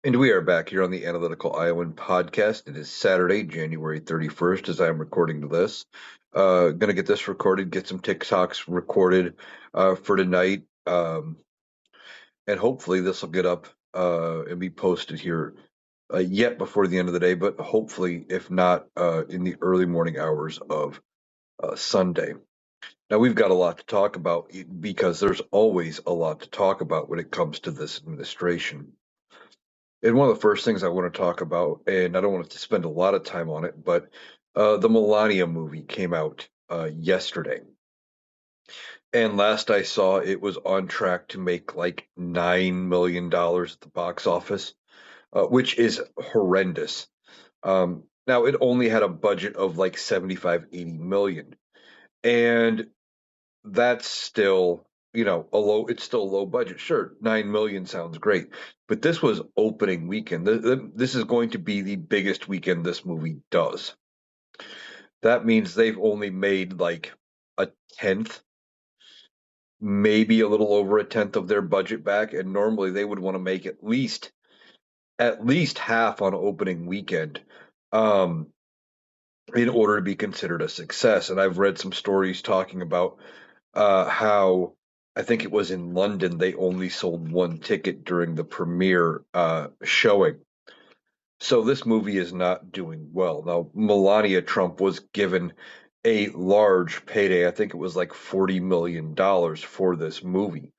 And we are back here on the Analyticaliowan podcast. It is Saturday, January 31st, as I am recording this. Gonna get this recorded, get some TikToks recorded for tonight, and hopefully this will get up and be posted here yet before the end of the day, but hopefully, if not, in the early morning hours of Sunday. Now, we've got a lot to talk about because there's always a lot to talk about when it comes to this administration. And one of the first things I want to talk about, and I don't want to spend a lot of time on it, but the Melania movie came out yesterday. And last I saw, it was on track to make like $9 million at the box office, which is horrendous. Now, it only had a budget of like 75, 80 million. And that's still, it's still a low budget. Sure, 9 million sounds great, but this was opening weekend. This is going to be the biggest weekend this movie does. That means they've only made like a tenth, maybe a little over a tenth of their budget back, and normally they would want to make at least half on opening weekend. Um, in order to be considered a success. And I've read some stories talking about how I think it was in London they only sold one ticket during the premiere showing. So this movie is not doing well. Now, Melania Trump was given a large payday. I think it was like $40 million for this movie,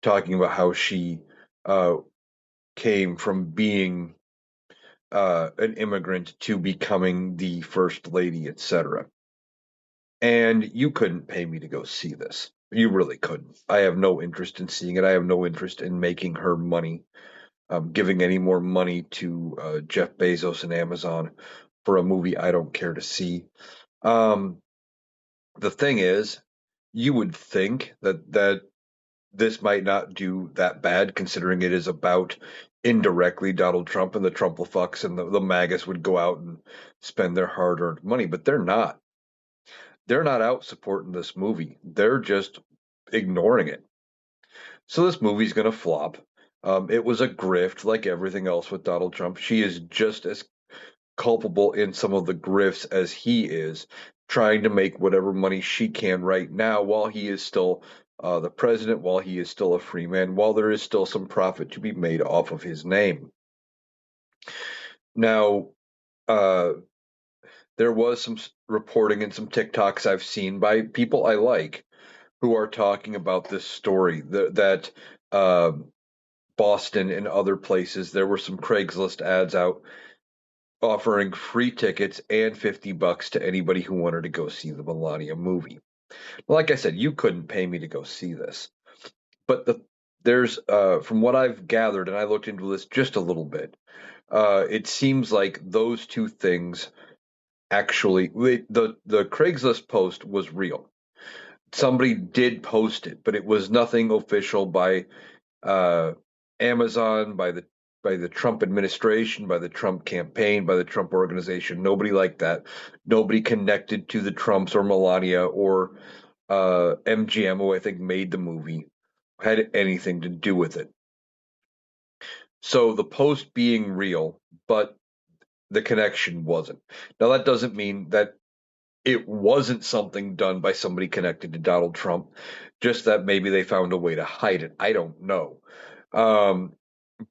talking about how she uh, came from being an immigrant to becoming the first lady, etc. And you couldn't pay me to go see this. You really couldn't. I have no interest in seeing it. I have no interest in making her money, giving any more money to Jeff Bezos and Amazon for a movie I don't care to see. Um, the thing is, you would think that this might not do that bad, considering it is about indirectly Donald Trump and the Trumplefucks and the MAGAs would go out and spend their hard-earned money, but they're not. They're not out supporting this movie. They're just ignoring it. So this movie's going to flop. It was a grift, like everything else with Donald Trump. She is just as culpable in some of the grifts as he is, trying to make whatever money she can right now while he is still the president, while he is still a free man, while there is still some profit to be made off of his name. Now, uh, there was some reporting and some TikToks I've seen by people I like who are talking about this story that Boston and other places, there were some Craigslist ads out offering free tickets and $50 to anybody who wanted to go see the Melania movie. Like I said, you couldn't pay me to go see this, but there's from what I've gathered, and I looked into this just a little bit. It seems like those two things actually the Craigslist post was real. Somebody did post it, but it was nothing official by uh, Amazon, by the Trump administration, by the Trump campaign, by the Trump organization. Nobody like that. Nobody connected to the Trumps or Melania or MGM, who I think made the movie, had anything to do with it. So the post being real, but the connection wasn't. Now that doesn't mean that it wasn't something done by somebody connected to Donald Trump, just that maybe they found a way to hide it. I don't know. Um,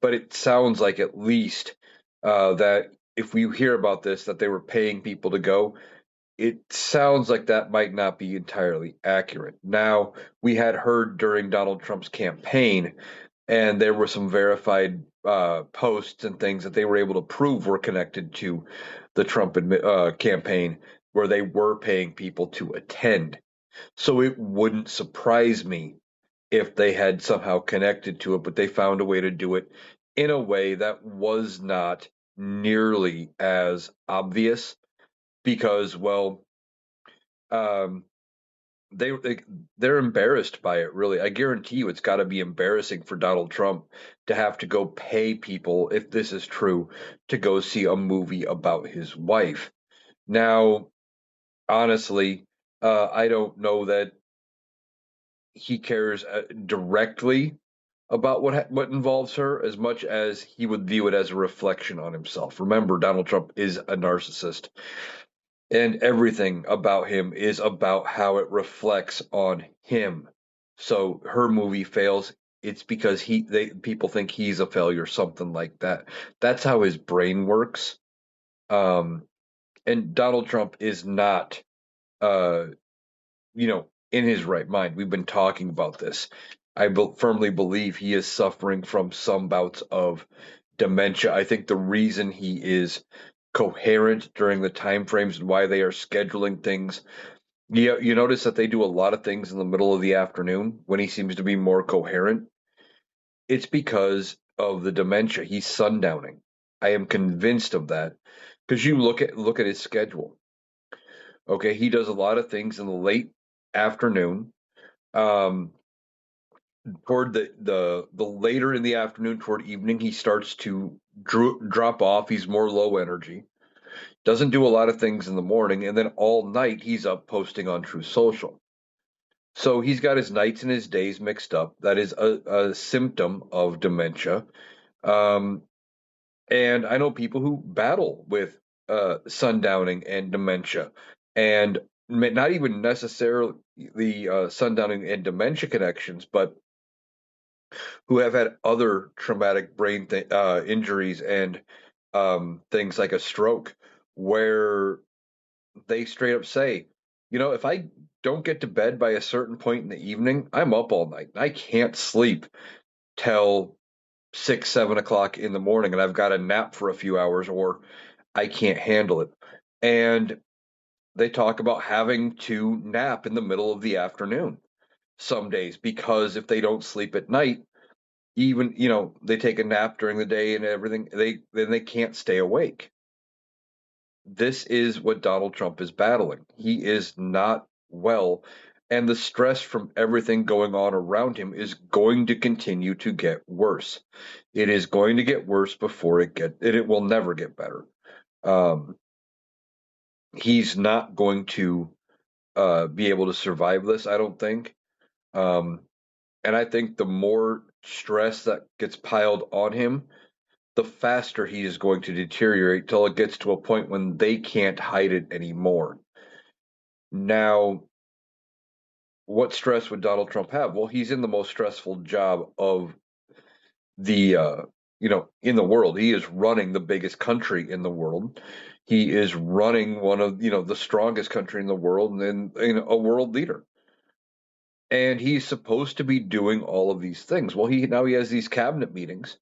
but it sounds like at least that if we hear about this, that they were paying people to go, it sounds like that might not be entirely accurate. Now, we had heard during Donald Trump's campaign, and there were some verified posts and things that they were able to prove were connected to the Trump campaign, where they were paying people to attend. So it wouldn't surprise me if they had somehow connected to it, but they found a way to do it in a way that was not nearly as obvious because, well, um, they they're embarrassed by it. Really, I guarantee you, it's got to be embarrassing for Donald Trump to have to go pay people, if this is true, to go see a movie about his wife. Now, honestly, I don't know that he cares directly. about what involves her as much as he would view it as a reflection on himself. Remember, Donald Trump is a narcissist, and everything about him is about how it reflects on him. So her movie fails. It's because people think he's a failure, something like that. That's how his brain works. Um, and Donald Trump is not, uh, in his right mind. We've been talking about this. Firmly believe he is suffering from some bouts of dementia. I think the reason he is coherent during the time frames and why they are scheduling things. You notice that they do a lot of things in the middle of the afternoon when he seems to be more coherent. It's because of the dementia. He's sundowning. I am convinced of that because you look at his schedule. Okay, he does a lot of things in the late afternoon. Um, Toward the later in the afternoon, toward evening, he starts to drop off. He's more low energy. Doesn't do a lot of things in the morning, and then all night he's up posting on True Social. So he's got his nights and his days mixed up. That is a symptom of dementia. Um, and I know people who battle with sundowning and dementia, and not even necessarily the sundowning and dementia connections, but who have had other traumatic brain injuries and things like a stroke, where they straight up say, if I don't get to bed by a certain point in the evening, I'm up all night. I can't sleep till 6, 7 o'clock in the morning, and I've got to nap for a few hours, or I can't handle it. And they talk about having to nap in the middle of the afternoon some days because if they don't sleep at night, even they take a nap during the day and everything, they can't stay awake. This is what Donald Trump is battling. He is not well, and the stress from everything going on around him is going to continue to get worse. It is going to get worse before it will never get better. um, he's not going to be able to survive this, I don't think. um, and I think the more stress that gets piled on him, the faster he is going to deteriorate till it gets to a point when they can't hide it anymore. Now, what stress would Donald Trump have? Well, he's in the most stressful job of in the world. He is running the biggest country in the world. He is running one of, the strongest country in the world, and then a world leader. And he's supposed to be doing all of these things. Well, he has these cabinet meetings.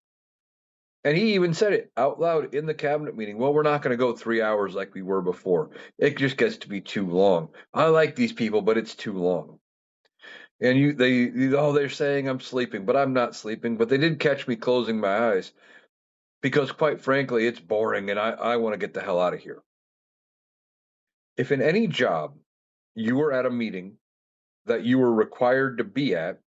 And he even said it out loud in the cabinet meeting. Well, we're not going to go 3 hours like we were before. It just gets to be too long. I like these people, but it's too long. And they're saying I'm sleeping, but I'm not sleeping. But they did catch me closing my eyes because, quite frankly, it's boring and I want to get the hell out of here. If in any job you were at a meeting that you were required to be at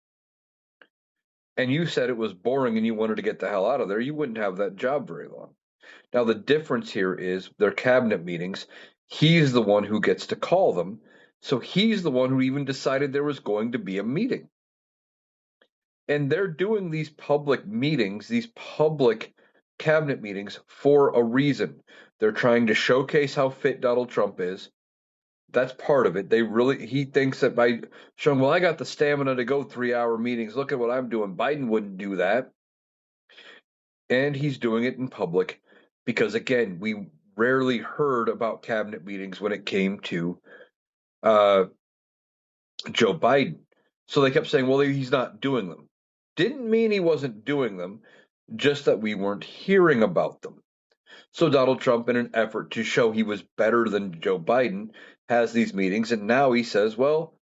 and you said it was boring and you wanted to get the hell out of there, you wouldn't have that job very long. Now, the difference here is their cabinet meetings. He's the one who gets to call them. So he's the one who even decided there was going to be a meeting. And they're doing these public meetings, these public cabinet meetings for a reason. They're trying to showcase how fit Donald Trump is. That's part of it. He thinks that by showing, well, I got the stamina to go 3 hour meetings. Look at what I'm doing. Biden wouldn't do that. And he's doing it in public because, again, we rarely heard about cabinet meetings when it came to uh, Joe Biden. So they kept saying, well, he's not doing them. Didn't mean he wasn't doing them, just that we weren't hearing about them. So Donald Trump, in an effort to show he was better than Joe Biden, has these meetings. And now he says, well,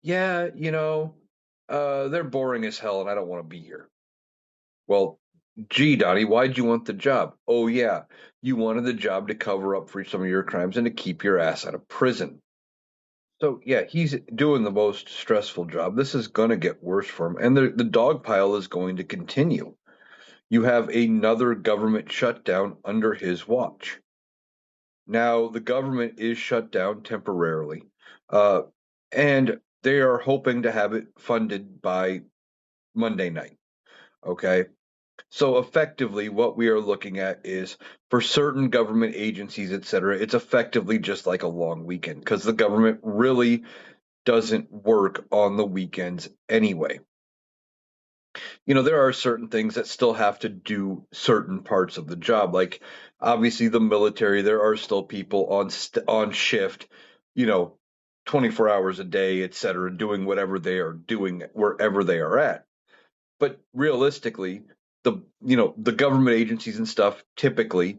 yeah, they're boring as hell and I don't want to be here. Well, gee, Donnie, why'd you want the job? Oh, yeah, you wanted the job to cover up for some of your crimes and to keep your ass out of prison. So, yeah, he's doing the most stressful job. This is going to get worse for him. And the dog pile is going to continue. You have another government shutdown under his watch. Now, the government is shut down temporarily, uh, and they are hoping to have it funded by Monday night. Okay. So effectively, what we are looking at is for certain government agencies, et cetera, it's effectively just like a long weekend because the government really doesn't work on the weekends anyway. There are certain things that still have to do certain parts of the job. Like obviously the military, there are still people on shift, you know, 24 hours a day, et cetera, doing whatever they are doing wherever they are at. But realistically, the government agencies and stuff typically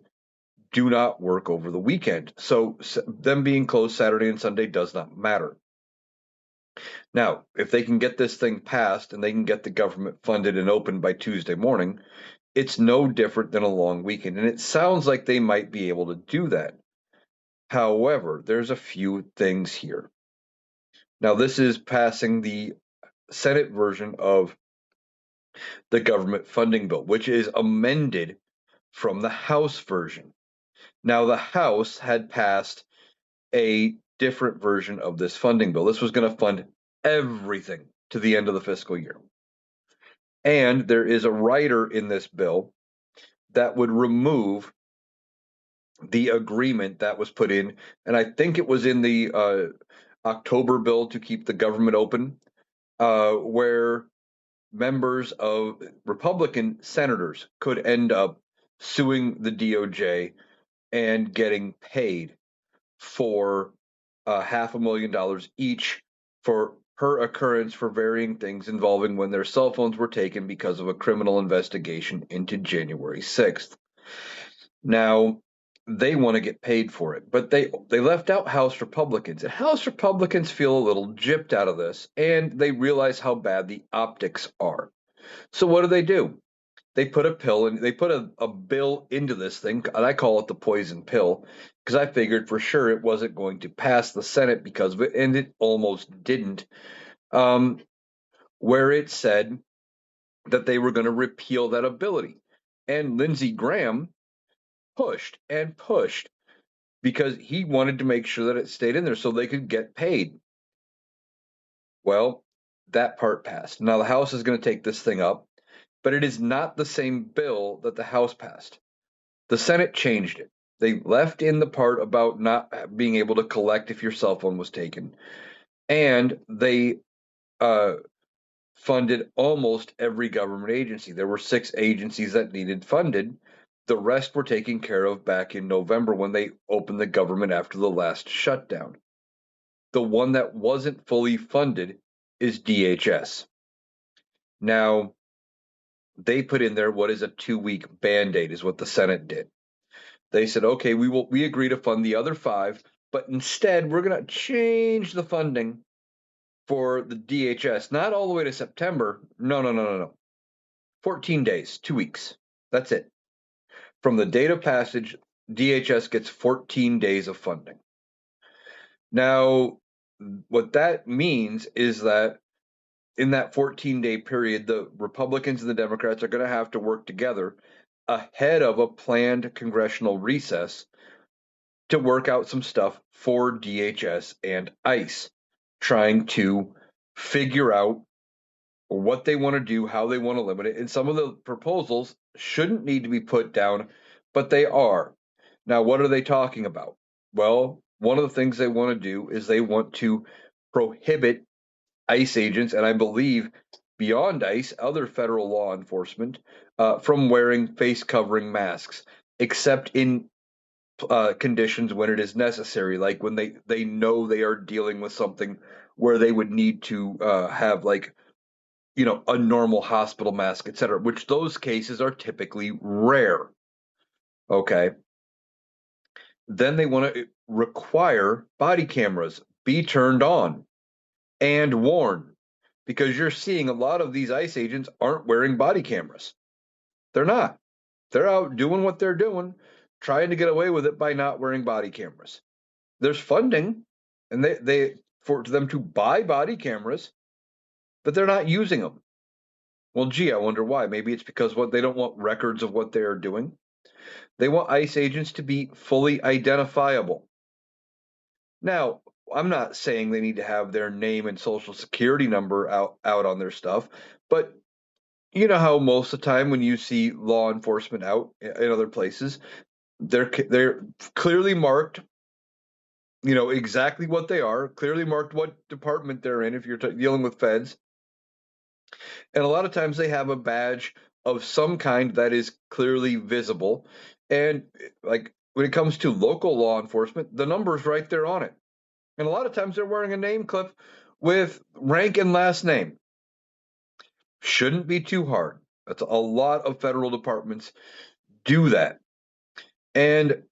do not work over the weekend. So them being closed Saturday and Sunday does not matter. Now, if they can get this thing passed and they can get the government funded and open by Tuesday morning, it's no different than a long weekend. And it sounds like they might be able to do that. However, there's a few things here. Now, this is passing the Senate version of the government funding bill, which is amended from the House version. Now, the House had passed a different version of this funding bill. This was going to fund everything to the end of the fiscal year. And there is a rider in this bill that would remove the agreement that was put in, and I think it was in the October bill to keep the government open, where members of Republican senators could end up suing the DOJ and getting paid for $500,000 each for per occurrence for varying things involving when their cell phones were taken because of a criminal investigation into January 6th. Now, they want to get paid for it, but they left out House Republicans, and House Republicans feel a little gypped out of this, and they realize how bad the optics are. So what do? They put a bill into this thing, and I call it the poison pill, because I figured for sure it wasn't going to pass the Senate because of it, and it almost didn't. Um, where it said that they were going to repeal that ability, and Lindsey Graham pushed and pushed because he wanted to make sure that it stayed in there so they could get paid. Well, that part passed. Now the House is going to take this thing up, but it is not the same bill that the House passed. The Senate changed it. They left in the part about not being able to collect if your cell phone was taken, and they uh, funded almost every government agency. There were 6 agencies that needed funded. The rest were taken care of back in November when they opened the government after the last shutdown. The one that wasn't fully funded is DHS. Now, they put in there what is a 2-week band-aid is what the Senate did. They said, okay, we agree to fund the other 5, but instead we're going to change the funding for the DHS, not all the way to September. No. 14 days, 2 weeks. That's it. From the date of passage, DHS gets 14 days of funding. Now, what that means is that in that 14-day period, the Republicans and the Democrats are going to have to work together ahead of a planned congressional recess to work out some stuff for DHS and ICE, trying to figure out what they want to do, how they want to limit it. And some of the proposals shouldn't need to be put down, but they are. Now, what are they talking about? Well, one of the things they want to do is they want to prohibit ICE agents, and I believe beyond ICE, other federal law enforcement, from wearing face covering masks, except in conditions when it is necessary, like when they know they are dealing with something where they would need to have like a normal hospital mask, etc., which those cases are typically rare. Okay. Then they want to require body cameras be turned on and worn because you're seeing a lot of these ICE agents aren't wearing body cameras. They're not. They're out doing what they're doing, trying to get away with it by not wearing body cameras. There's funding and they for them to buy body cameras, but they're not using them. Well, gee, I wonder why. Maybe it's because what they don't want records of what they are doing. They want ICE agents to be fully identifiable. Now, I'm not saying they need to have their name and social security number out on their stuff, but You know how most of the time when you see law enforcement out in other places, they're clearly marked, exactly what they are, clearly marked what department they're in if you're dealing with feds. And a lot of times they have a badge of some kind that is clearly visible. And like when it comes to local law enforcement, the number's right there on it. And a lot of times they're wearing a name clip with rank and last name. Shouldn't be too hard. That's a lot of federal departments do that. And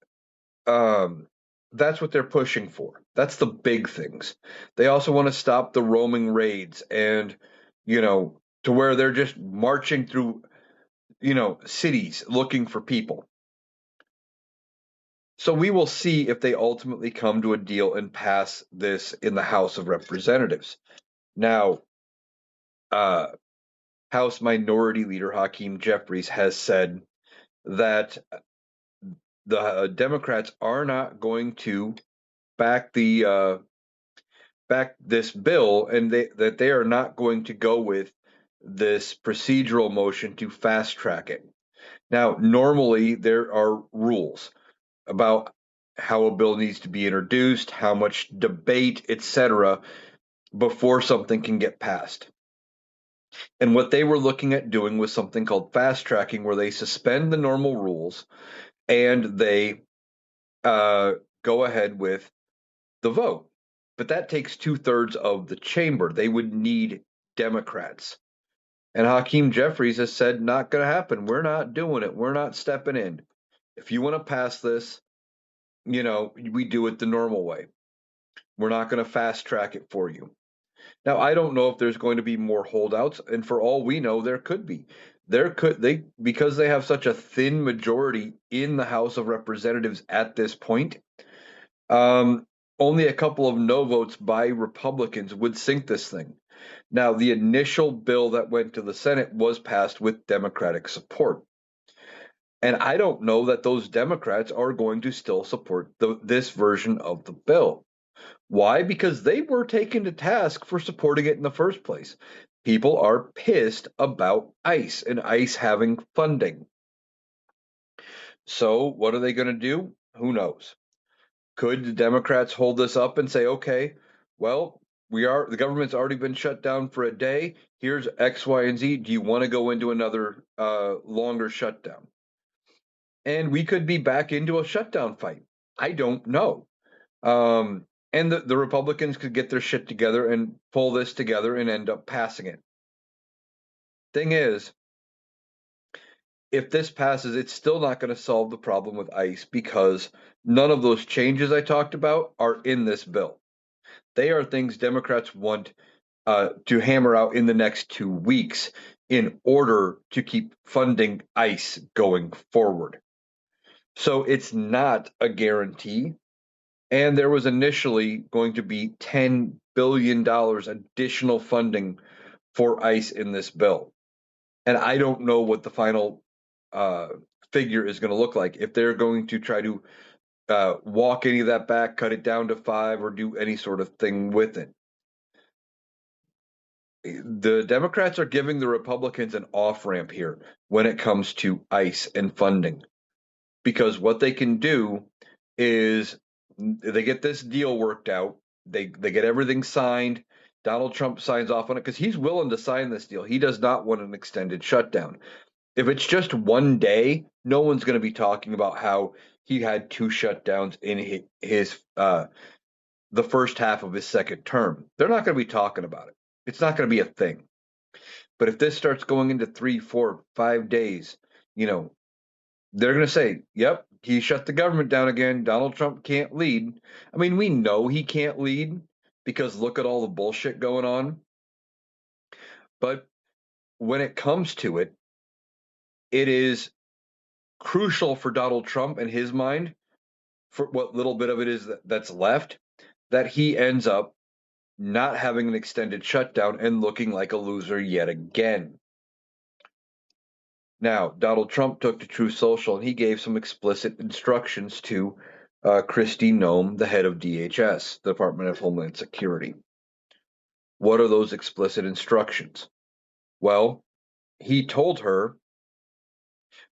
um, that's what they're pushing for. That's the big things. They also want to stop the roaming raids and, to where they're just marching through, cities looking for people. So we will see if they ultimately come to a deal and pass this in the House of Representatives. Now, uh, House Minority Leader Hakeem Jeffries has said that the Democrats are not going to back this bill, and that they are not going to go with this procedural motion to fast track it. Now, normally there are rules about how a bill needs to be introduced, how much debate, etc., before something can get passed. And what they were looking at doing was something called fast tracking, where they suspend the normal rules and they uh, go ahead with the vote. But that takes 2/3 of the chamber. They would need Democrats. And Hakeem Jeffries has said, not going to happen. We're not doing it. We're not stepping in. If you want to pass this, we do it the normal way. We're not going to fast track it for you. Now, I don't know if there's going to be more holdouts, and for all we know, there could be. Because they have such a thin majority in the House of Representatives at this point. Um, Only a couple of no votes by Republicans would sink this thing. Now, the initial bill that went to the Senate was passed with Democratic support. And I don't know that those Democrats are going to still support this version of the bill. Why? Because they were taken to task for supporting it in the first place. People are pissed about ICE and ICE having funding. So, what are they going to do? Who knows? Could the Democrats hold this up and say, okay, well, the government's already been shut down for a day. Here's X, Y, and Z. Do you want to go into another longer shutdown? And we could be back into a shutdown fight. I don't know. And the Republicans could get their shit together and pull this together and end up passing it. Thing is, if this passes, it's still not going to solve the problem with ICE because none of those changes I talked about are in this bill. They are things Democrats want to hammer out in the next 2 weeks in order to keep funding ICE going forward. So it's not a guarantee. And there was initially going to be $10 billion additional funding for ICE in this bill. And I don't know what the final uh, figure is going to look like. If they're going to try to walk any of that back, cut it down to 5, or do any sort of thing with it. The Democrats are giving the Republicans an off ramp here when it comes to ICE and funding, because what they can do is they get this deal worked out. They get everything signed. Donald Trump signs off on it because he's willing to sign this deal. He does not want an extended shutdown. If it's just one day, no one's going to be talking about how he had 2 shutdowns in his the first half of his second term. They're not going to be talking about it. It's not going to be a thing. But if this starts going into 3, 4, 5 days, you know, they're going to say, yep, he shut the government down again. Donald Trump can't lead. I mean, we know he can't lead because look at all the bullshit going on. But when it comes to it, it is crucial for Donald Trump and his mind, for what little bit of it is that's left, that he ends up not having an extended shutdown and looking like a loser yet again. Now, Donald Trump took to Truth Social and he gave some explicit instructions to Kristi Noem, the head of DHS, the Department of Homeland Security. What are those explicit instructions? Well, he told her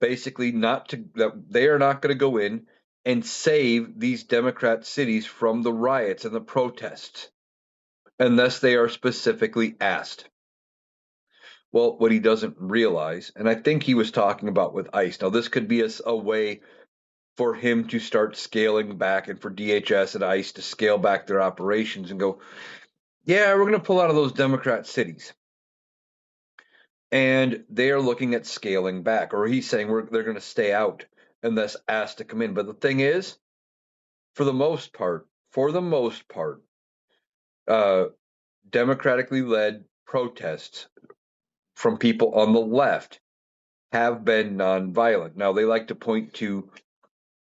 basically not to that they are not going to go in and save these Democrat cities from the riots and the protests unless they are specifically asked. Well, what he doesn't realize, and I think he was talking about with ICE. Now, this could be a way for him to start scaling back and for DHS and ICE to scale back their operations and go, yeah, we're going to pull out of those Democrat cities. And they are looking at scaling back, or he's saying they're going to stay out unless asked to come in. But the thing is, for the most part, uh, democratically led protests from people on the left have been nonviolent. Now, they like to point to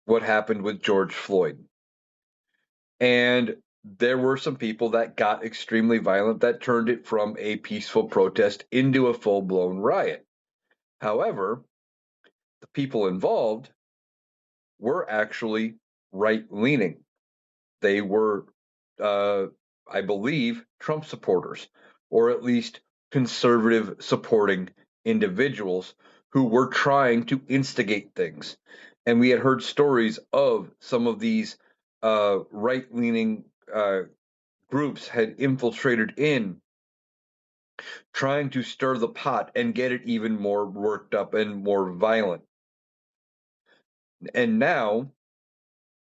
what happened with George Floyd. And there were some people that got extremely violent that turned it from a peaceful protest into a full blown riot. However, the people involved were actually right leaning. They were, uh, I believe, Trump supporters, or at least conservative supporting individuals who were trying to instigate things. And we had heard stories of some of these right leaning groups had infiltrated in, trying to stir the pot and get it even more worked up and more violent. And now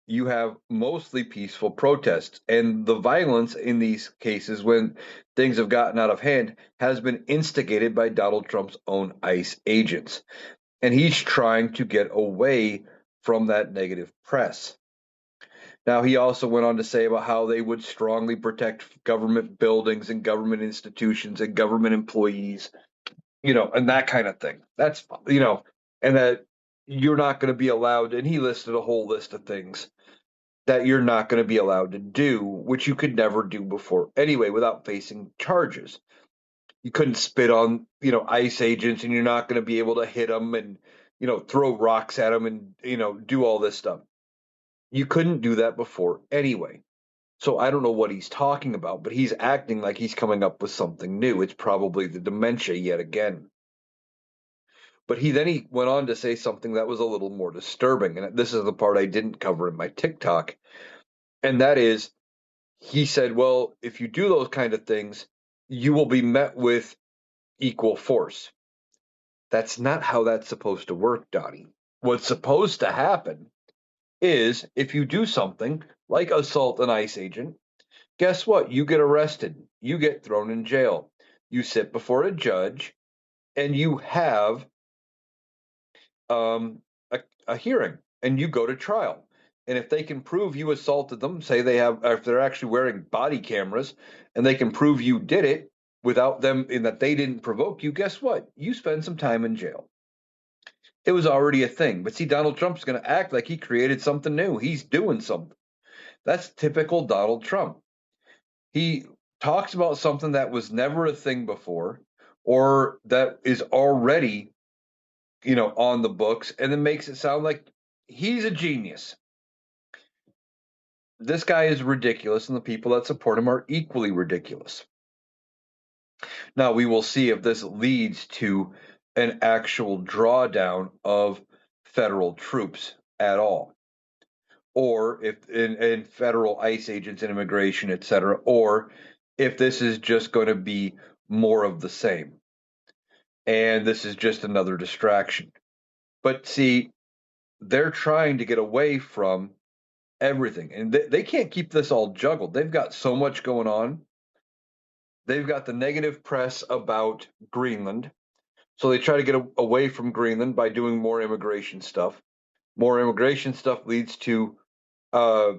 you have mostly peaceful protests. And the violence in these cases, when things have gotten out of hand, has been instigated by Donald Trump's own ICE agents. And he's trying to get away from that negative press. Now, he also went on to say about how they would strongly protect government buildings and government institutions and government employees, and that kind of thing. And that you're not going to be allowed. And he listed a whole list of things that you're not going to be allowed to do, which you could never do before anyway without facing charges. You couldn't spit on, ICE agents, and you're not going to be able to hit them and, throw rocks at them and, do all this stuff. You couldn't do that before anyway. So I don't know what he's talking about, but he's acting like he's coming up with something new. It's probably the dementia yet again. But he went on to say something that was a little more disturbing, and this is the part I didn't cover in my TikTok, and that is he said, well, if you do those kind of things, you will be met with equal force. That's not how that's supposed to work, Donnie. What's supposed to happen is if you do something like assault an ICE agent, guess what? You get arrested, you get thrown in jail, you sit before a judge, and you have um, a hearing, and you go to trial. And if they can prove you assaulted them, say if they're actually wearing body cameras, and they can prove you did it without them, in that they didn't provoke you, guess what? You spend some time in jail. It was already a thing. But see, Donald Trump's going to act like he created something new. He's doing something. That's typical Donald Trump. He talks about something that was never a thing before, or that is already, on the books, and then makes it sound like he's a genius. This guy is ridiculous, and the people that support him are equally ridiculous. Now, we will see if this leads to an actual drawdown of federal troops at all, or if in federal ICE agents and immigration, et cetera, or if this is just going to be more of the same. And this is just another distraction. But see, they're trying to get away from everything, and they can't keep this all juggled. They've got so much going on. They've got the negative press about Greenland, so they try to get away from Greenland by doing more immigration stuff. More immigration stuff leads to, uh,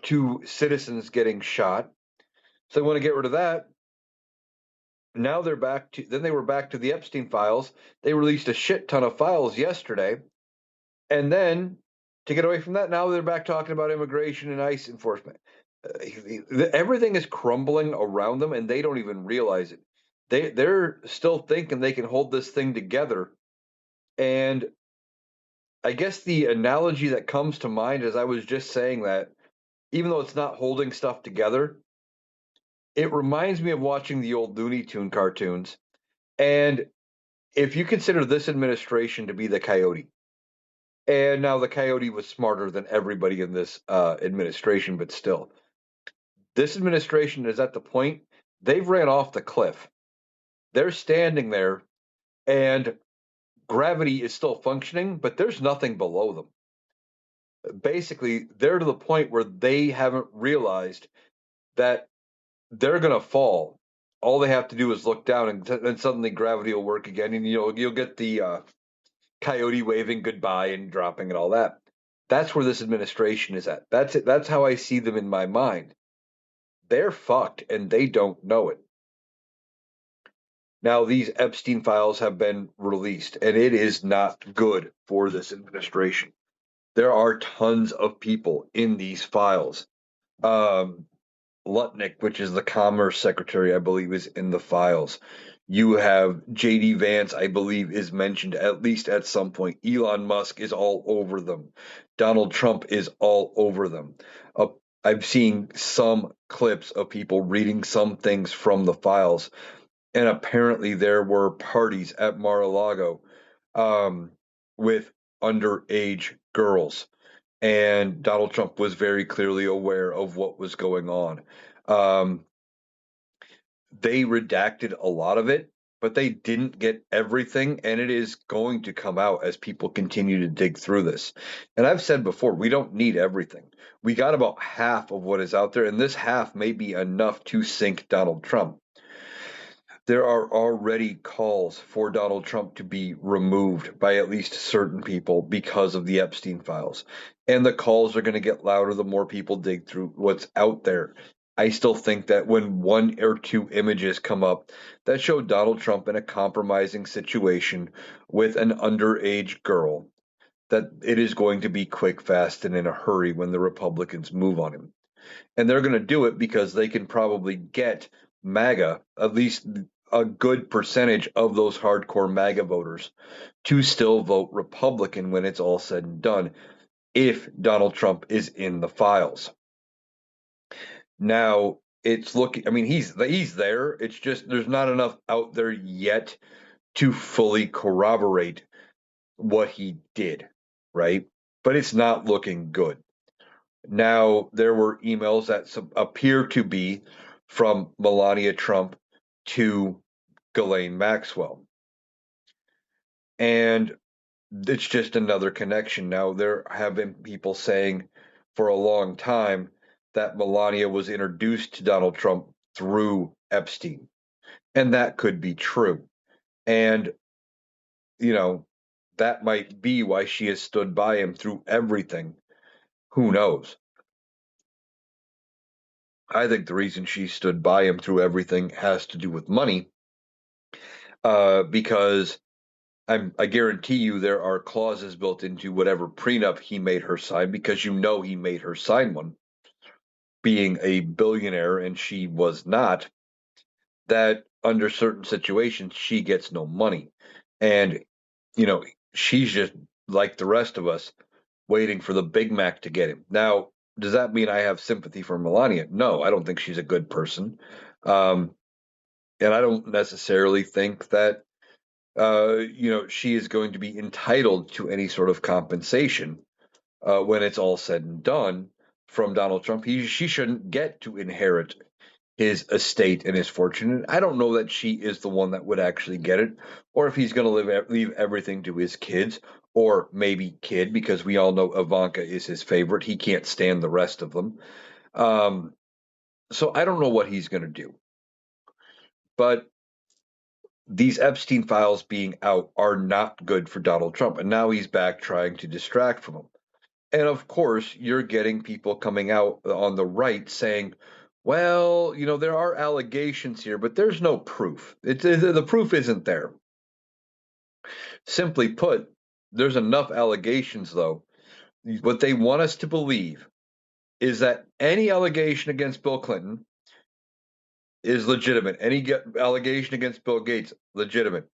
two citizens getting shot. So they want to get rid of that. Now they were back to the Epstein files. They released a shit ton of files yesterday. And then to get away from that, now they're back talking about immigration and ICE enforcement. Everything is crumbling around them, and they don't even realize it. They're still thinking they can hold this thing together. And I guess the analogy that comes to mind as I was just saying that, even though it's not holding stuff together, it reminds me of watching the old Looney Tune cartoons. And if you consider this administration to be the coyote, and now the coyote was smarter than everybody in this administration, but still, this administration is at the point they've ran off the cliff. They're standing there, and gravity is still functioning, but there's nothing below them. Basically, they're to the point where they haven't realized that they're going to fall. All they have to do is look down, and then suddenly gravity will work again, and you'll get the coyote waving goodbye and dropping and all that. That's where this administration is at. That's it. That's how I see them in my mind. They're fucked, and they don't know it. Now, these Epstein files have been released, and it is not good for this administration. There are tons of people in these files. Um, Lutnick, which is the Commerce Secretary, I believe, is in the files. You have J.D. Vance, I believe, is mentioned at least at some point. Elon Musk is all over them. Donald Trump is all over them. Uh, I've seen some clips of people reading some things from the files, and apparently there were parties at Mar-a-Lago um, with underage girls, and Donald Trump was very clearly aware of what was going on. Um, they redacted a lot of it, but they didn't get everything, and it is going to come out as people continue to dig through this. And I've said before, we don't need everything. We got about half of what is out there, and this half may be enough to sink Donald Trump. There are already calls for Donald Trump to be removed by at least certain people because of the Epstein files. And the calls are going to get louder the more people dig through what's out there. I still think that when one or two images come up that show Donald Trump in a compromising situation with an underage girl, that it is going to be quick, fast, and in a hurry when the Republicans move on him. And they're going to do it because they can probably get MAGA, at least a good percentage of those hardcore MAGA voters, to still vote Republican when it's all said and done, if Donald Trump is in the files. Now, it's looking, I mean, he's there. It's just there's not enough out there yet to fully corroborate what he did, right? But it's not looking good. Now, there were emails that appear to be from Melania Trump to Ghislaine Maxwell. And it's just another connection. Now, there have been people saying for a long time that Melania was introduced to Donald Trump through Epstein. And that could be true. And, you know, that might be why she has stood by him through everything. Who knows? I think the reason she stood by him through everything has to do with money, because I guarantee you there are clauses built into whatever prenup he made her sign, because you know he made her sign one, being a billionaire and she was not, that under certain situations she gets no money. And, you know, she's just like the rest of us waiting for the Big Mac to get him. Now, does that mean I have sympathy for Melania? No, I don't think she's a good person. Um, and I don't necessarily think that she is going to be entitled to any sort of compensation when it's all said and done from Donald Trump. She shouldn't get to inherit his estate and his fortune. And I don't know that she is the one that would actually get it, or if he's going to leave everything to his kids, or maybe kid, because we all know Ivanka is his favorite. He can't stand the rest of them. Um, so I don't know what he's going to do. But these Epstein files being out are not good for Donald Trump. And now he's back trying to distract from them. And of course, you're getting people coming out on the right saying, well, there are allegations here, but there's no proof. The proof isn't there. Simply put, there's enough allegations, though. What they want us to believe is that any allegation against Bill Clinton is legitimate. Any allegation against Bill Gates, legitimate.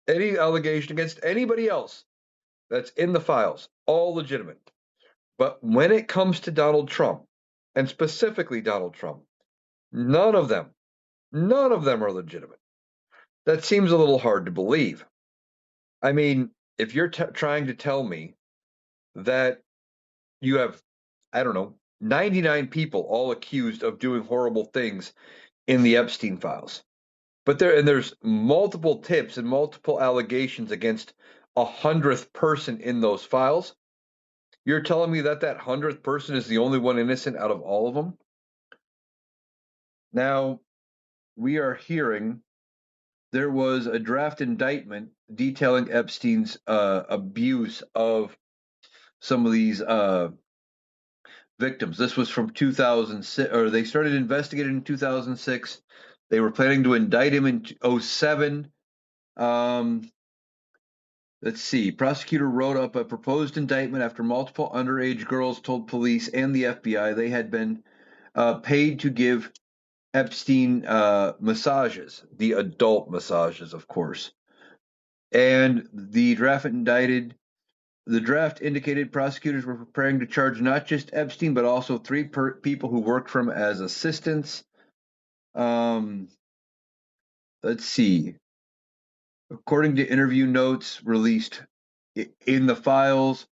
Any allegation against anybody else that's in the files, all legitimate. But when it comes to Donald Trump, and specifically Donald Trump, none of them are legitimate. That seems a little hard to believe. I mean, if you're trying to tell me that you have, I don't know, 99 people all accused of doing horrible things in the Epstein files, but there's multiple tips and multiple allegations against 100th person in those files. You're telling me that 100th person is the only one innocent out of all of them? Now, we are hearing there was a draft indictment detailing Epstein's abuse of some of these victims. This was from 2006, or they started investigating in 2006. They were planning to indict him in 2007. Let's see. Prosecutor wrote up a proposed indictment after multiple underage girls told police and the FBI they had been paid to give Epstein massages, the adult massages, of course. And the draft indicated prosecutors were preparing to charge not just Epstein, but also three people who worked for him as assistants. Um, let's see. According to interview notes released in the files,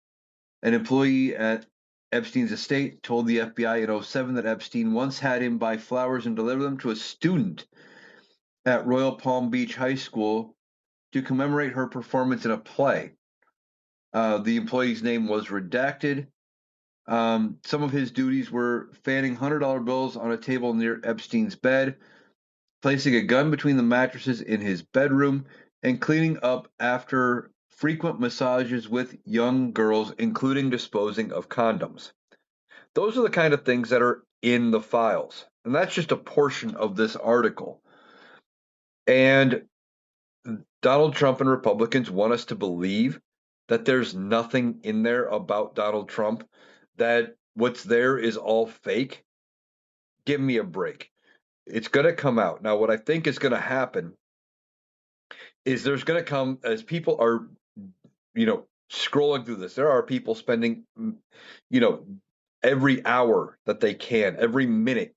an employee at Epstein's estate told the FBI in 2007 that Epstein once had him buy flowers and deliver them to a student at Royal Palm Beach High School to commemorate her performance in a play. The employee's name was redacted. Some of his duties were fanning $100 bills on a table near Epstein's bed, placing a gun between the mattresses in his bedroom, and cleaning up after frequent massages with young girls, including disposing of condoms. Those are the kind of things that are in the files. And that's just a portion of this article. And Donald Trump and Republicans want us to believe that there's nothing in there about Donald Trump, that what's there is all fake. Give me a break. It's going to come out. Now, what I think is going to happen is there's going to come, as people are, scrolling through this, there are people spending, you know, every hour that they can, every minute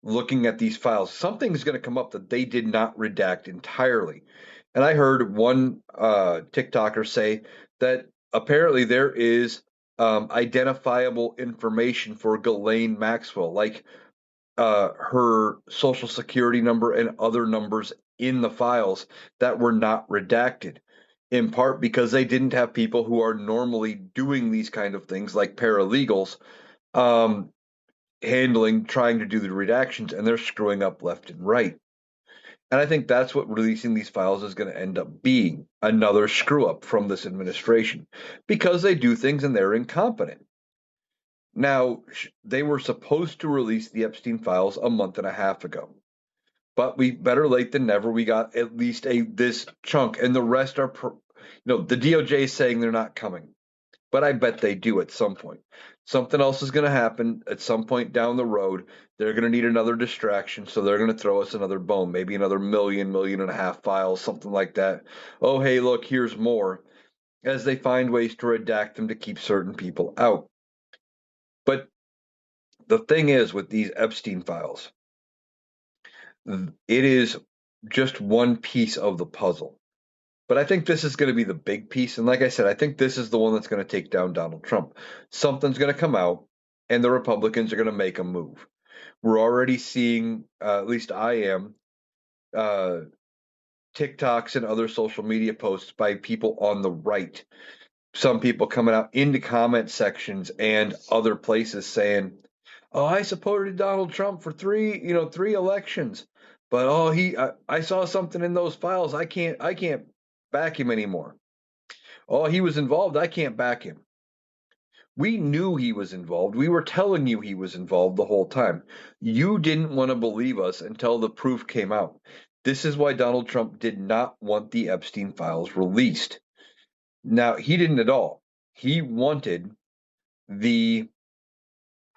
looking at these files. Something's going to come up that they did not redact entirely. And I heard one TikToker say that apparently there is identifiable information for Ghislaine Maxwell, like her social security number and other numbers in the files that were not redacted, in part because they didn't have people who are normally doing these kind of things, like paralegals, um, trying to do the redactions, and they're screwing up left and right. And I think that's what releasing these files is going to end up being, another screw up from this administration, because they do things and they're incompetent. Now, they were supposed to release the Epstein files a month and a half ago, but we better late than never. We got at least this chunk, and the rest are, the DOJ is saying they're not coming, but I bet they do at some point. Something else is going to happen at some point down the road. They're going to need another distraction, so they're going to throw us another bone, maybe another million and a half files, something like that. Oh, hey, look, here's more, as they find ways to redact them to keep certain people out. But the thing is, with these Epstein files, it is just one piece of the puzzle. But I think this is going to be the big piece. And like I said, I think this is the one that's going to take down Donald Trump. Something's going to come out, and the Republicans are going to make a move. We're already seeing, at least I am, uh, TikToks and other social media posts by people on the right. Some people coming out into comment sections and other places saying, "Oh, I supported Donald Trump for three elections, but I saw something in those files. I can't back him anymore. Oh, he was involved. I can't back him." We knew he was involved. We were telling you he was involved the whole time. You didn't want to believe us until the proof came out. This is why Donald Trump did not want the Epstein files released. Now, he didn't at all. He wanted the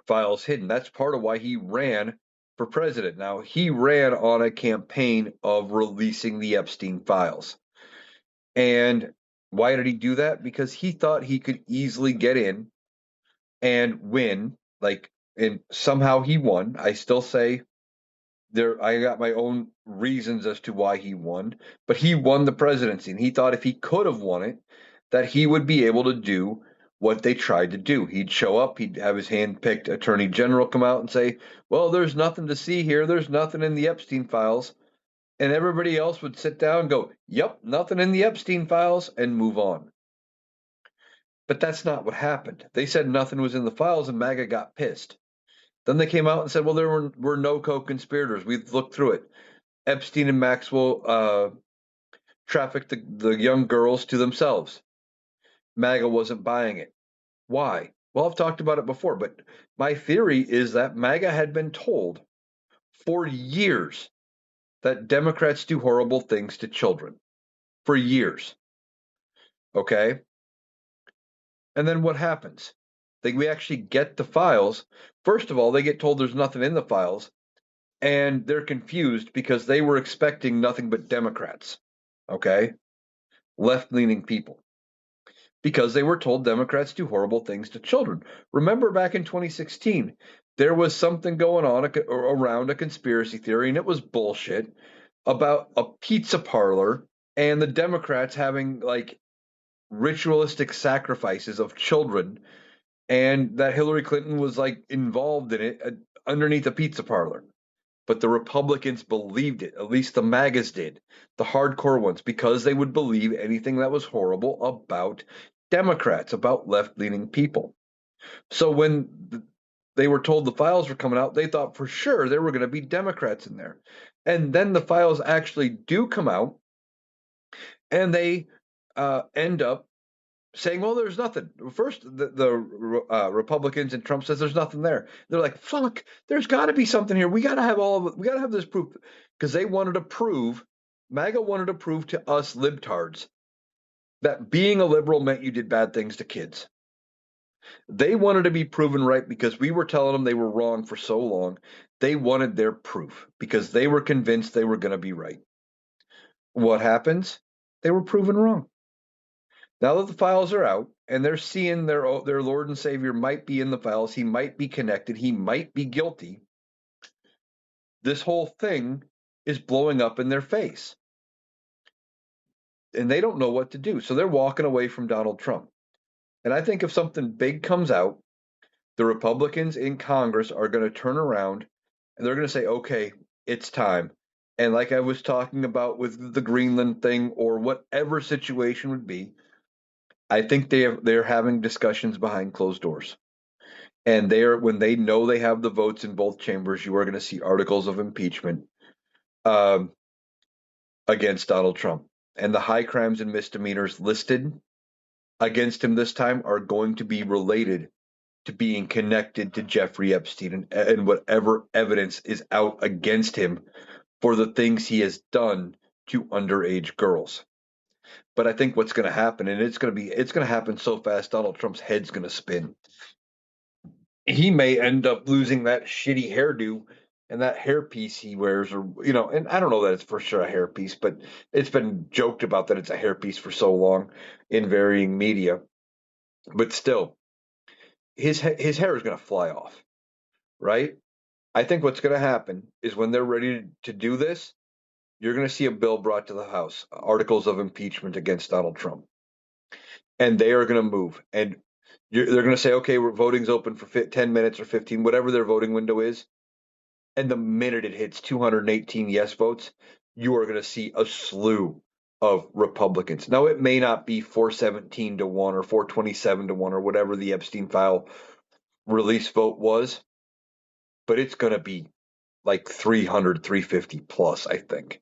files hidden. That's part of why he ran for president. Now, he ran on a campaign of releasing the Epstein files. And why did he do that? Because he thought he could easily get in and win, and somehow he won. I still say I got my own reasons as to why he won, but he won the presidency, and he thought if he could have won it, that he would be able to do what they tried to do. He'd show up, he'd have his hand-picked attorney general come out and say, "Well, there's nothing to see here. There's nothing in the Epstein files." And everybody else would sit down and go, "Yep, nothing in the Epstein files," and move on. But that's not what happened. They said nothing was in the files, and MAGA got pissed. Then they came out and said, "Well, there were no co-conspirators. We've looked through it. Epstein and Maxwell trafficked the young girls to themselves. MAGA wasn't buying it. Why? Well, I've talked about it before, but my theory is that MAGA had been told for years that Democrats do horrible things to children. For years. Okay? And then what happens? We actually get the files. First of all, they get told there's nothing in the files, and they're confused because they were expecting nothing but Democrats. Okay? Left-leaning people. Because they were told Democrats do horrible things to children. Remember back in 2016, there was something going on around a conspiracy theory, and it was bullshit, about a pizza parlor and the Democrats having like ritualistic sacrifices of children, and that Hillary Clinton was like involved in it underneath a pizza parlor. But the Republicans believed it, at least the MAGAs did, the hardcore ones, because they would believe anything that was horrible about Democrats, about left leaning people. So when they were told the files were coming out, they thought for sure there were going to be Democrats in there. And then the files actually do come out, and they end up saying, "Well, there's nothing." First, the Republicans and Trump says there's nothing there. They're like, "Fuck, there's got to be something here. We got to have all of it. We got to have this proof," because they wanted to prove, MAGA wanted to prove to us libtards that being a liberal meant you did bad things to kids. They wanted to be proven right because we were telling them they were wrong for so long. They wanted their proof because they were convinced they were going to be right. What happens? They were proven wrong. Now that the files are out and they're seeing their Lord and Savior might be in the files, he might be connected, he might be guilty, this whole thing is blowing up in their face. And they don't know what to do. So they're walking away from Donald Trump. And I think if something big comes out, the Republicans in Congress are going to turn around and they're going to say, "Okay, it's time." And like I was talking about with the Greenland thing or whatever situation would be, I think they're having discussions behind closed doors. And when they know they have the votes in both chambers, you are going to see articles of impeachment um, against Donald Trump. And the high crimes and misdemeanors listed against him this time are going to be related to being connected to Jeffrey Epstein and whatever evidence is out against him for the things he has done to underage girls. But I think what's going to happen, and it's going to happen so fast, Donald Trump's head's going to spin. He may end up losing that shitty hairdo and that hairpiece he wears, or and I don't know that it's for sure a hairpiece, but it's been joked about that it's a hairpiece for so long in varying media. But still, his hair is going to fly off, right? I think what's going to happen is when they're ready to do this, you're going to see a bill brought to the House, articles of impeachment against Donald Trump, and they are going to move, and they're going to say, "Okay, voting's open for 10 minutes or 15, whatever their voting window is." And the minute it hits 218 yes votes, you are going to see a slew of Republicans. Now, it may not be 417 to 1 or 427 to 1 or whatever the Epstein file release vote was, but it's going to be like 300, 350 plus, I think.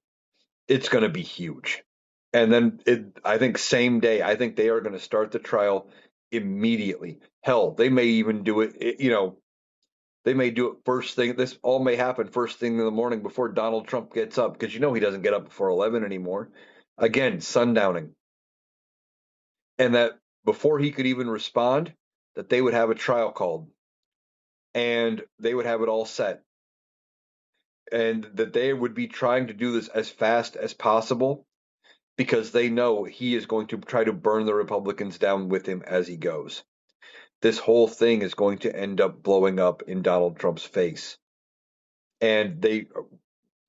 It's going to be huge. And then I think same day, I think they are going to start the trial immediately. Hell, they may even do it. They may do it first thing. This all may happen first thing in the morning before Donald Trump gets up because he doesn't get up before 11 anymore. Again, sundowning. And that before he could even respond, that they would have a trial called and they would have it all set. And that they would be trying to do this as fast as possible because they know he is going to try to burn the Republicans down with him as he goes. This whole thing is going to end up blowing up in Donald Trump's face. And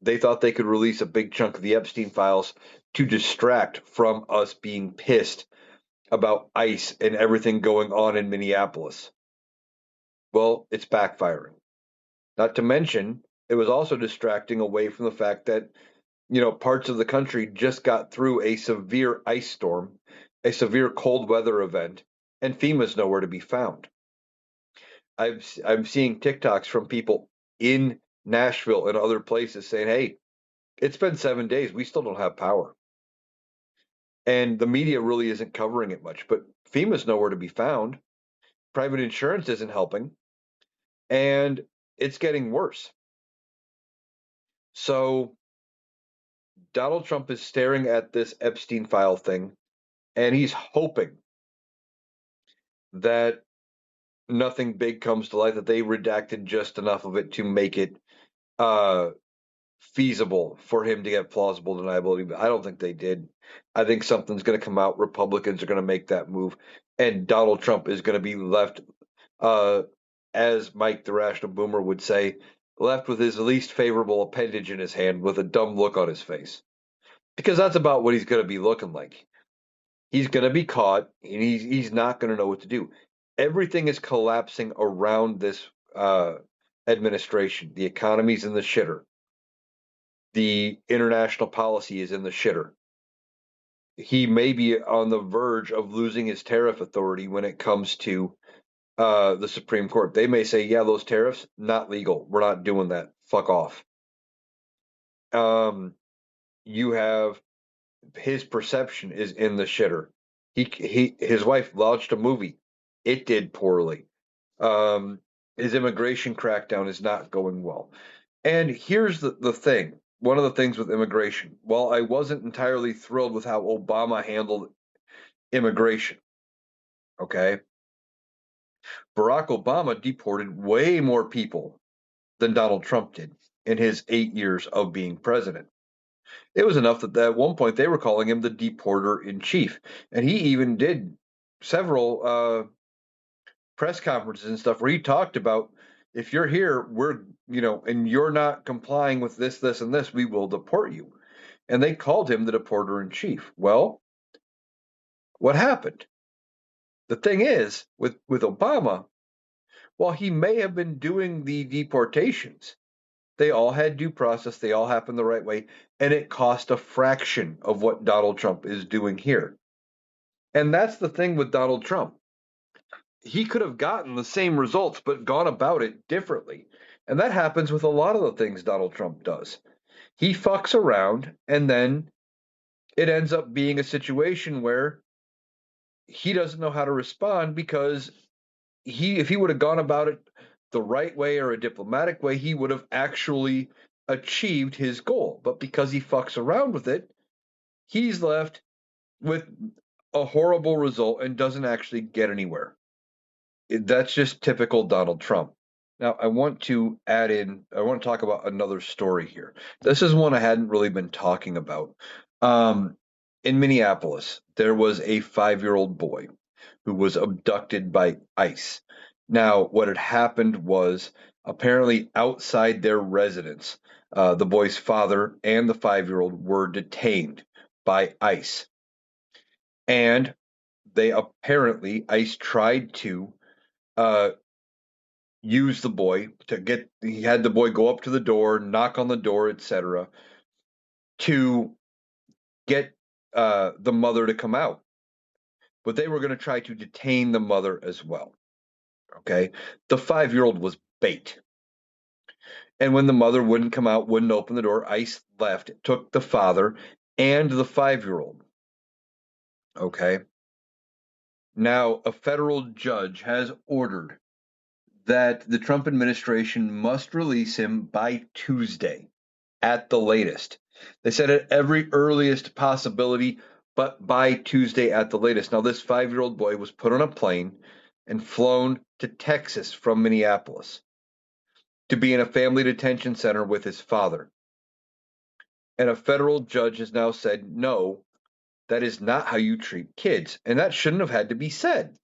They thought they could release a big chunk of the Epstein files to distract from us being pissed about ICE and everything going on in Minneapolis. Well, it's backfiring. Not to mention, it was also distracting away from the fact that, parts of the country just got through a severe ice storm, a severe cold weather event, and FEMA's nowhere to be found. I'm seeing TikToks from people in Nashville and other places saying, "Hey, it's been 7 days. We still don't have power." And the media really isn't covering it much, but FEMA's nowhere to be found. Private insurance isn't helping, and it's getting worse. So Donald Trump is staring at this Epstein file thing, and he's hoping that nothing big comes to light, that they redacted just enough of it to make it uh, feasible for him to get plausible deniability. But I don't think they did. I think something's going to come out. Republicans are going to make that move, and Donald Trump is going to be left, uh, as Mike the Rational Boomer would say, left with his least favorable appendage in his hand with a dumb look on his face. Because that's about what he's going to be looking like. He's going to be caught, and he's not going to know what to do. Everything is collapsing around this administration. The economy's in the shitter. The international policy is in the shitter. He may be on the verge of losing his tariff authority when it comes to the Supreme Court. They may say, "Yeah, those tariffs not legal. We're not doing that. Fuck off." Um, you have his perception is in the shitter. His wife launched a movie. It did poorly. Um, his immigration crackdown is not going well. And here's the thing. One of the things with immigration, while I wasn't entirely thrilled with how Obama handled immigration, okay, Barack Obama deported way more people than Donald Trump did in his 8 years of being president. It was enough that at one point they were calling him the deporter in chief. And he even did several press conferences and stuff where he talked about, if you're here, and you're not complying with this, this, and this, we will deport you. And they called him the deporter in chief. Well, what happened? The thing is, with Obama, while he may have been doing the deportations, they all had due process, they all happened the right way, and it cost a fraction of what Donald Trump is doing here. And that's the thing with Donald Trump. He could have gotten the same results, but gone about it differently. And that happens with a lot of the things Donald Trump does. He fucks around, and then it ends up being a situation where he doesn't know how to respond because if he would have gone about it the right way or a diplomatic way, he would have actually achieved his goal. But because he fucks around with it, he's left with a horrible result and doesn't actually get anywhere. That's just typical Donald Trump. Now, I want to talk about another story here. This is one I hadn't really been talking about. Um, in Minneapolis, there was a 5-year-old boy who was abducted by ICE. Now, what had happened was apparently outside their residence, the boy's father and the 5-year-old were detained by ICE. And ICE tried to uh, use the boy he had the boy go up to the door, knock on the door, etc., to get the mother to come out. But they were going to try to detain the mother as well. Okay. The 5-year-old was bait. And when the mother wouldn't come out, wouldn't open the door, ICE left, took the father and the 5-year-old. Okay. Now, a federal judge has ordered that the Trump administration must release him by Tuesday at the latest. They said at every earliest possibility, but by Tuesday at the latest. Now, this 5-year-old boy was put on a plane and flown to Texas from Minneapolis to be in a family detention center with his father. And a federal judge has now said, no, that is not how you treat kids. And that shouldn't have had to be said.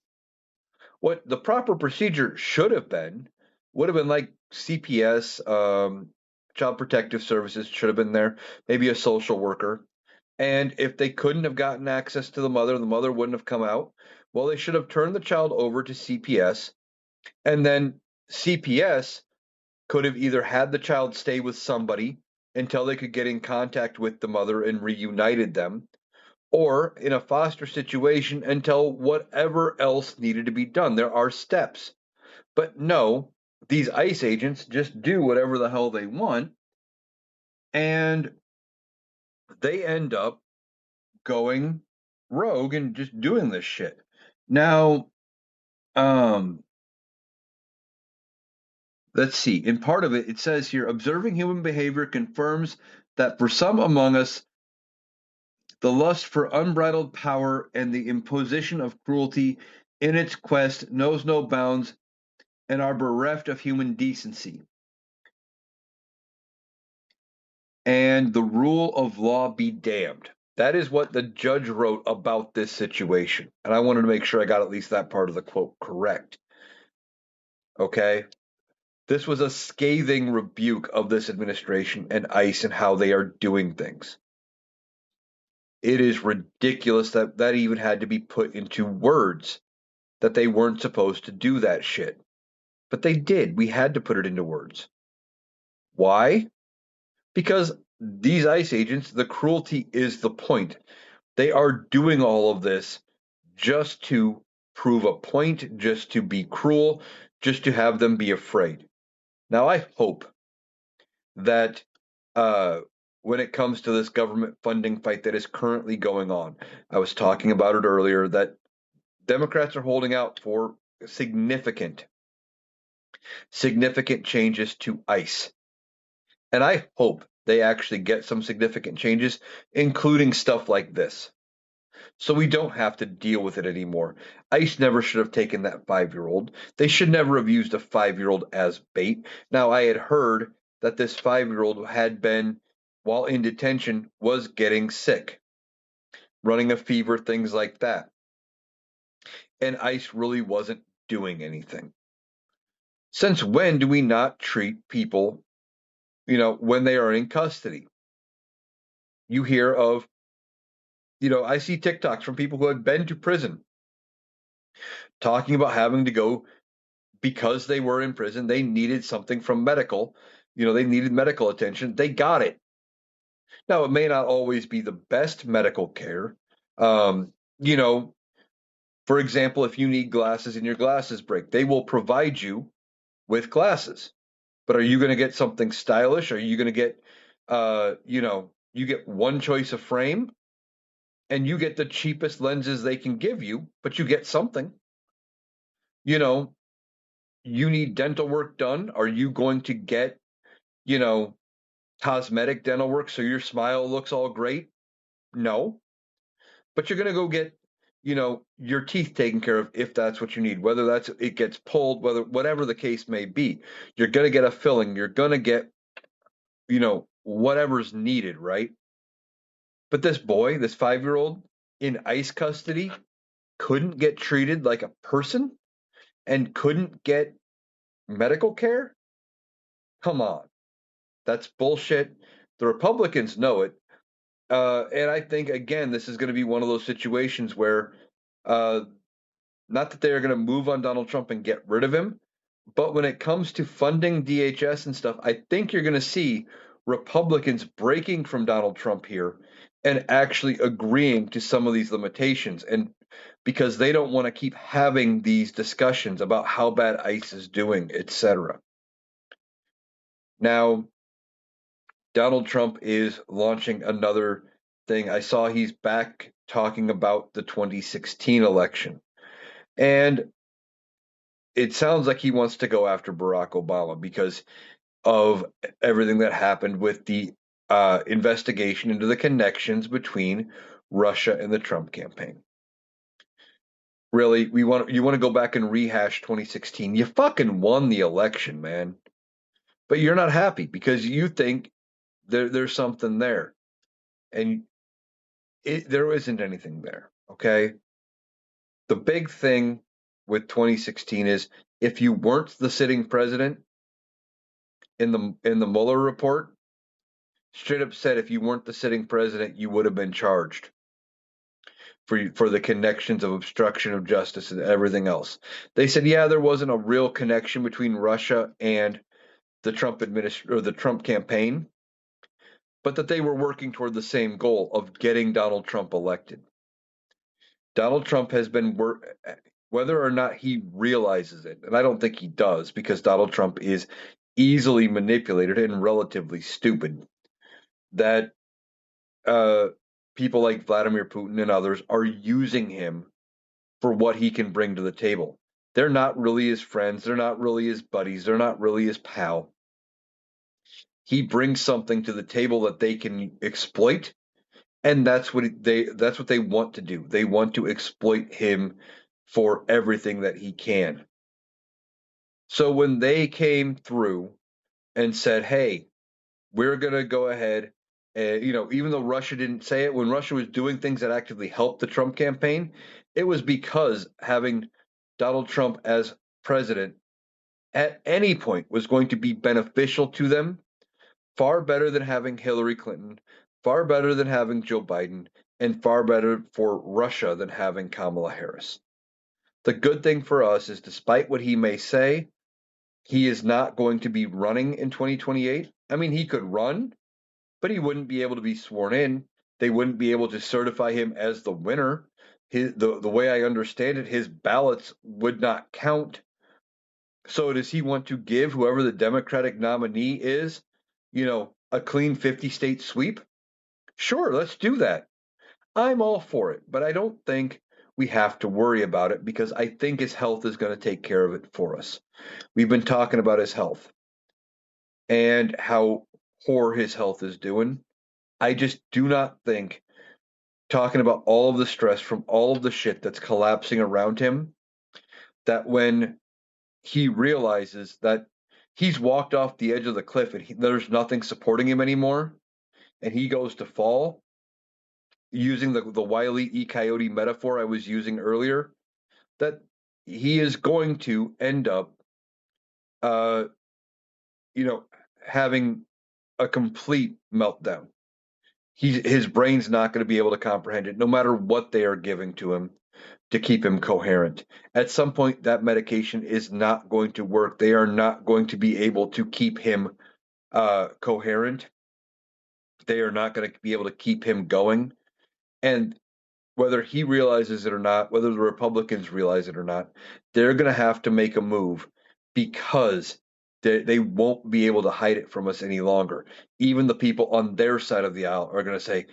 What the proper procedure should have been would have been like CPS, Child Protective Services should have been there, maybe a social worker. And if they couldn't have gotten access to the mother wouldn't have come out. Well, they should have turned the child over to CPS, and then CPS could have either had the child stay with somebody until they could get in contact with the mother and reunited them, or in a foster situation until whatever else needed to be done. There are steps. But no, these ICE agents just do whatever the hell they want, and they end up going rogue and just doing this shit. Now, um, let's see. In part of it, it says here, observing human behavior confirms that for some among us, the lust for unbridled power and the imposition of cruelty in its quest knows no bounds and are bereft of human decency. And the rule of law be damned. That is what the judge wrote about this situation. And I wanted to make sure I got at least that part of the quote correct. Okay? This was a scathing rebuke of this administration and ICE and how they are doing things. It is ridiculous that that even had to be put into words, that they weren't supposed to do that shit. But they did. We had to put it into words. Why? Because these ICE agents, the cruelty is the point. They are doing all of this just to prove a point, just to be cruel, just to have them be afraid. Now, I hope that uh, when it comes to this government funding fight that is currently going on, I was talking about it earlier, that Democrats are holding out for significant, significant changes to ICE. And I hope they actually get some significant changes, including stuff like this. So we don't have to deal with it anymore. ICE never should have taken that 5-year-old. They should never have used a 5-year-old as bait. Now, I had heard that this 5-year-old had been, while in detention, was getting sick, running a fever, things like that. And ICE really wasn't doing anything. Since when do we not treat people, when they are in custody? You hear of, I see TikToks from people who have been to prison talking about having to go because they were in prison. They needed something from medical. They needed medical attention. They got it. Now, it may not always be the best medical care. Um, you know, for example, if you need glasses and your glasses break, they will provide you with glasses. But are you going to get something stylish? Are you going to get, you get one choice of frame and you get the cheapest lenses they can give you, but you get something. You know, you need dental work done. Are you going to get, you know, cosmetic dental work so your smile looks all great? No. But you're going to go get, your teeth taken care of if that's what you need, whether that's it gets pulled, whatever the case may be. You're going to get a filling. You're going to get, whatever's needed, right? But this boy, this 5-year-old in ICE custody, couldn't get treated like a person and couldn't get medical care? Come on. That's bullshit. The Republicans know it. And I think, again, this is going to be one of those situations where, uh, not that they're going to move on Donald Trump and get rid of him, but when it comes to funding DHS and stuff, I think you're going to see Republicans breaking from Donald Trump here and actually agreeing to some of these limitations. And because they don't want to keep having these discussions about how bad ICE is doing, etc. Now, Donald Trump is launching another thing. I saw he's back talking about the 2016 election. And it sounds like he wants to go after Barack Obama because of everything that happened with the investigation into the connections between Russia and the Trump campaign. Really, you want to go back and rehash 2016? You fucking won the election, man. But you're not happy because you think there's something there, and there isn't anything there. Okay, the big thing with 2016 is if you weren't the sitting president, in the Mueller report straight up said if you weren't the sitting president, you would have been charged for the connections of obstruction of justice and everything else. They said, yeah, there wasn't a real connection between Russia and the Trump campaign, but that they were working toward the same goal of getting Donald Trump elected. Donald Trump has been whether or not he realizes it, and I don't think he does because Donald Trump is easily manipulated and relatively stupid. That uh, people like Vladimir Putin and others are using him for what he can bring to the table. They're not really his friends. They're not really his buddies. They're not really his pal. He brings something to the table that they can exploit, and that's what they want to do. They want to exploit him for everything that he can. So when they came through and said, "Hey, we're going to go ahead," even though Russia didn't say it, when Russia was doing things that actively helped the Trump campaign, it was because having Donald Trump as president at any point was going to be beneficial to them, far better than having Hillary Clinton, far better than having Joe Biden, and far better for Russia than having Kamala Harris. The good thing for us is, despite what he may say, he is not going to be running in 2028. I mean, he could run, but he wouldn't be able to be sworn in. They wouldn't be able to certify him as the winner. The way I understand it, his ballots would not count. So does he want to give whoever the Democratic nominee is, a clean 50 state sweep? Sure, let's do that. I'm all for it, but I don't think we have to worry about it because I think his health is going to take care of it for us. We've been talking about his health and how poor his health is doing. I just do not think talking about all of the stress from all of the shit that's collapsing around him, that when he realizes that he's walked off the edge of the cliff and there's nothing supporting him anymore, and he goes to fall, using the Wile E. Coyote metaphor I was using earlier, that he is going to end up, uh, you know, having a complete meltdown. His brain's not going to be able to comprehend it, no matter what they are giving to him to keep him coherent. At some point, that medication is not going to work. They are not going to be able to keep him coherent. They are not going to be able to keep him going. And whether he realizes it or not, whether the Republicans realize it or not, they're going to have to make a move because they won't be able to hide it from us any longer. Even the people on their side of the aisle are going to say,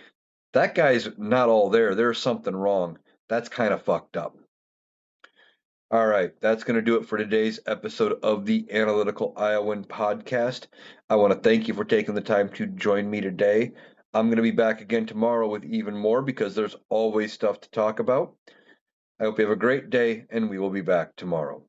that guy's not all there. There's something wrong. That's kind of fucked up. All right, that's going to do it for today's episode of the Analytical Iowan podcast. I want to thank you for taking the time to join me today. I'm going to be back again tomorrow with even more because there's always stuff to talk about. I hope you have a great day, and we will be back tomorrow.